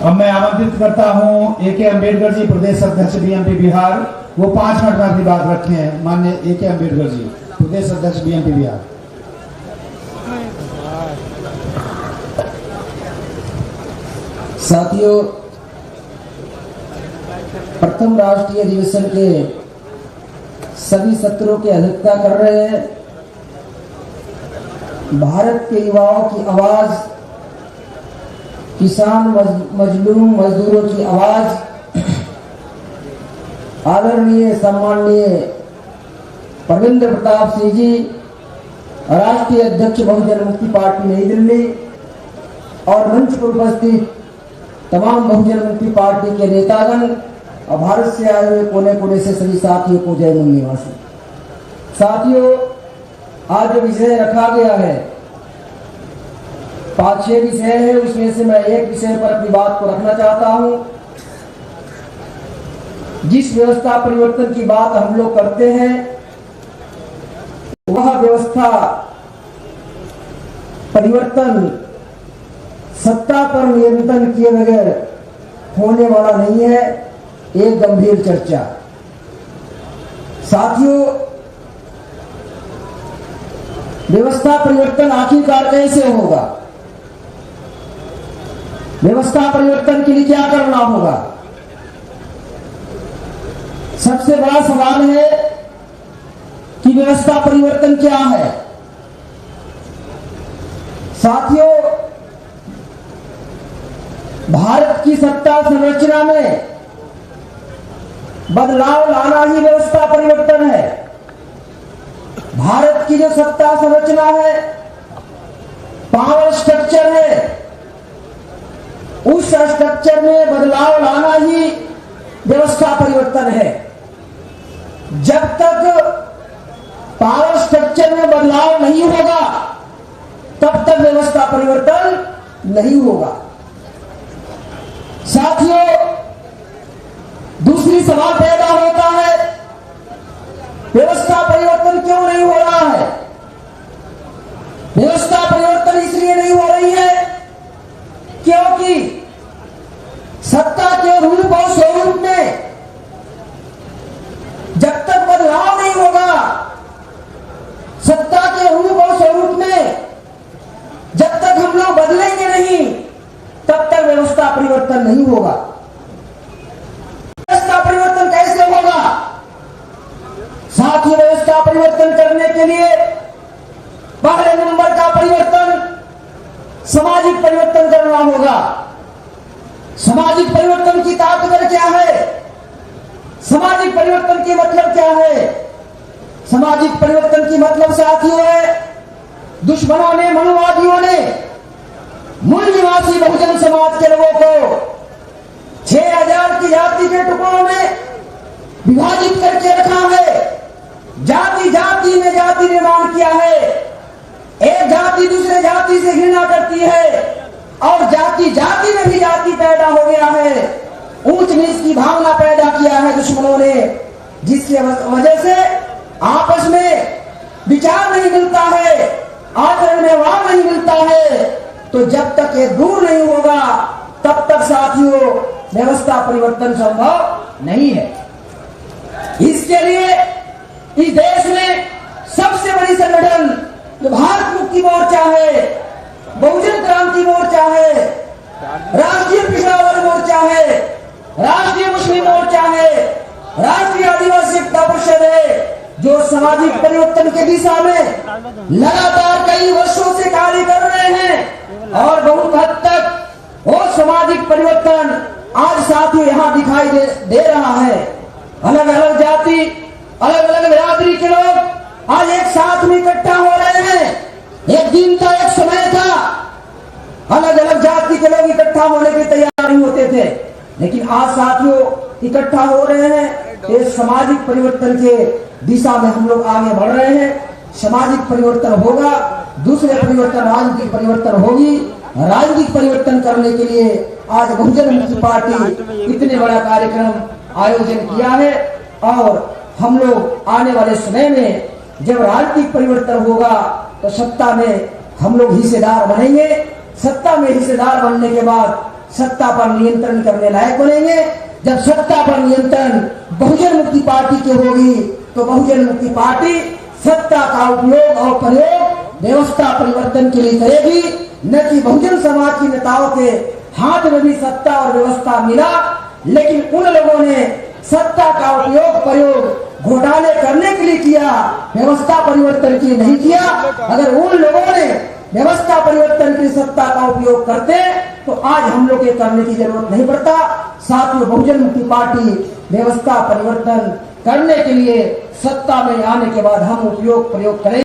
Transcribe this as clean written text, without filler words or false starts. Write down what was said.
अब मैं आमंत्रित करता हूं ए.के. अम्बेडकर जी, प्रदेश अध्यक्ष बीएमपी बिहार, वो 5 मिनट में अपनी बात रखे हैं। माननीय ए.के. अम्बेडकर जी, प्रदेश अध्यक्ष बीएमपी बिहार। साथियों, प्रथम राष्ट्रीय अधिवेशन के सभी सत्रों की अध्यक्षता कर रहे हैं भारत के युवाओं की आवाज, किसान मजलूम मजदूरों की आवाज, आदरणीय सम्माननीय परविंद्र प्रताप सिंह जी, राष्ट्रीय अध्यक्ष बहुजन मुक्ति पार्टी नई दिल्ली, और मंच पर उपस्थित तमाम बहुजन मुक्ति पार्टी के नेतागण और भारत से आए हुए कोने कोने से सभी साथियों को जय मूल निवासी। साथियों, आज जो विषय रखा गया है 5-6 विषय है, उसमें से मैं एक विषय पर अपनी बात को रखना चाहता हूं। जिस व्यवस्था परिवर्तन की बात हम लोग करते हैं वह व्यवस्था परिवर्तन सत्ता पर नियंत्रण किए बगैर होने वाला नहीं है, एक गंभीर चर्चा। साथियों, व्यवस्था परिवर्तन आखिरकार कैसे होगा? व्यवस्था परिवर्तन के लिए क्या करना होगा? सबसे बड़ा सवाल है कि व्यवस्था परिवर्तन क्या है। साथियों, भारत की सत्ता संरचना में बदलाव लाना ही व्यवस्था परिवर्तन है। भारत की जो सत्ता संरचना है, पावर स्ट्रक्चर है, उस स्ट्रक्चर में बदलाव लाना ही व्यवस्था परिवर्तन है। जब तक पावर स्ट्रक्चर में बदलाव नहीं होगा तब तक व्यवस्था परिवर्तन नहीं होगा। साथियों, दूसरी सवाल पैदा होता है, व्यवस्था परिवर्तन क्यों नहीं हो रहा है? व्यवस्था परिवर्तन इसलिए नहीं हो रही है क्योंकि सत्ता के रूप और स्वरूप में जब तक बदलाव नहीं होगा, सत्ता के रूप और स्वरूप में जब तक हम लोग बदलेंगे नहीं, तब तक व्यवस्था परिवर्तन नहीं होगा। व्यवस्था परिवर्तन कैसे होगा? साथ ही व्यवस्था परिवर्तन करने के लिए पहले नंबर का परिवर्तन सामाजिक परिवर्तन करना होगा। सामाजिक परिवर्तन की ताकत क्या है? सामाजिक परिवर्तन की मतलब क्या है? सामाजिक परिवर्तन की मतलब साथियों है, दुश्मनों ने, मनुवादियों ने मूल निवासी बहुजन समाज के लोगों को 6000 की जाति के टुकड़ों में विभाजित करके रखा है। जाति जाति में जाति निर्माण किया है। एक जाति दूसरे जाति से घृणा करती है और जाति जाति में भी जाति पैदा हो गया है। ऊंच नीच की भावना पैदा किया है दुश्मनों ने, जिसकी वजह से आपस में विचार नहीं मिलता है, आचरण व्यवहार नहीं मिलता है। तो जब तक ये दूर नहीं होगा तब तक साथियों व्यवस्था परिवर्तन संभव नहीं है। इसके लिए इस देश में सबसे बड़ी संगठन जो भारत मुक्ति मोर्चा है, बहुजन क्रांति मोर्चा है, राष्ट्रीय पिछड़ा वर्ग मोर्चा है, राष्ट्रीय मुस्लिम मोर्चा है, राष्ट्रीय आदिवासी एकता परिषद है, जो सामाजिक परिवर्तन की दिशा में लगातार कई वर्षों से कार्य कर रहे हैं और बहुत हद तक वो सामाजिक परिवर्तन आज साथियों यहां दिखाई दे रहा है। अलग अलग जाति, अलग अलग बिरादरी के लोग आज एक साथ में इकट्ठा हो रहे हैं। एक दिन था, एक समय था, अलग अलग जाति के लोग इकट्ठा होने की तैयार नहीं होते थे, लेकिन आज साथियों इकट्ठा हो रहे हैं। इस सामाजिक परिवर्तन के दिशा में हम लोग आगे बढ़ रहे हैं। सामाजिक परिवर्तन होगा, दूसरे परिवर्तन राजनीतिक परिवर्तन होगी। राजनीतिक परिवर्तन करने के लिए आज बहुजन मुक्ति पार्टी इतने बड़ा कार्यक्रम आयोजन किया है और हम लोग आने वाले समय में जब राजनीतिक परिवर्तन होगा तो सत्ता में हम लोग हिस्सेदार बनेंगे। सत्ता में हिस्सेदार बनने के बाद सत्ता पर नियंत्रण करने लायक बनेंगे। जब सत्ता पर नियंत्रण बहुजन मुक्ति पार्टी की होगी तो बहुजन मुक्ति पार्टी सत्ता का उपयोग और प्रयोग व्यवस्था परिवर्तन के लिए करेगी, न कि बहुजन समाज के नेताओं के हाथ में भी सत्ता और व्यवस्था मिला, लेकिन उन लोगों ने सत्ता का उपयोग प्रयोग घोटाले करने के लिए किया, व्यवस्था परिवर्तन के लिए नहीं किया। अगर उन लोगों ने व्यवस्था परिवर्तन की सत्ता का उपयोग करते तो आज हम लोग ये करने की जरूरत नहीं पड़ता। साथियों, बहुजन मुक्ति पार्टी व्यवस्था परिवर्तन करने के लिए सत्ता में आने के बाद हम उपयोग प्रयोग करेंगे।